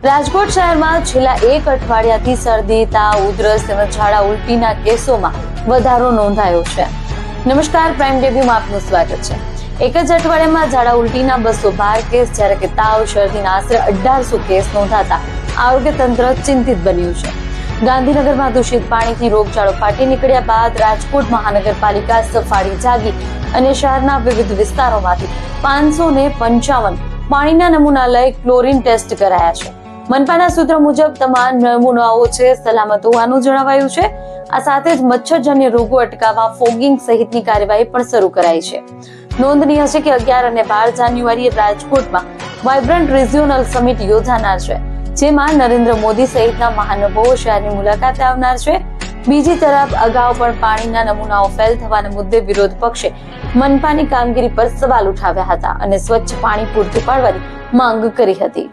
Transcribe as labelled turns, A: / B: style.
A: રાજકોટ શહેરમાં છેલ્લા એક અઠવાડિયાથી શરદી, તાવ, ઉધરસ તેમજ ઝાડા ઉલટીના કેસોમાં વધારો નોંધાયો છે. નમસ્કાર, પ્રાઇમ ટીવીમાં આપનું સ્વાગત છે. એક જ અઠવાડિયામાં ઝાડા ઉલટીના 212 કેસ, જ્યારે કે તાવ, શરદીના આશરે 1800 કેસ નોંધાતા આરોગ્ય તંત્ર ચિંતિત બન્યું છે. ગાંધીનગરમાં દૂષિત પાણીથી રોગચાળો ફાટી નીકળ્યા બાદ રાજકોટ મહાનગરપાલિકા સફાળી જાગી અને શહેરના વિવિધ વિસ્તારોમાંથી 555 પાણીના નમૂના લઈ ક્લોરીન ટેસ્ટ કરાયા છે. મનપાના સૂત્ર મુજબ તમામ નમૂનાઓ છે સલામત હોવાનું જણાવાયું છે. આ સાથે જ મચ્છરજન્ય રોગો અટકાવવા ફોગિંગ સહિતની કાર્યવાહી પણ શરૂ કરાઈ છે. નોંધનીય છે કે 11 અને 12 જાન્યુઆરીએ રાજકોટમાં વાઇબ્રન્ટ રિજિયોનલ સમિટ યોજાનાર છે, જેમાં નરેન્દ્ર મોદી સહિતના મહાનુભાવો શહેરની મુલાકાતે આવનાર છે. બીજી તરફ અગાઉ પણ પાણીના નમૂનાઓ ફેલ થવાના મુદ્દે વિરોધ પક્ષે મનપાની કામગીરી પર સવાલ ઉઠાવ્યા હતા અને સ્વચ્છ પાણી પૂરતું પાડવાની માંગ કરી હતી.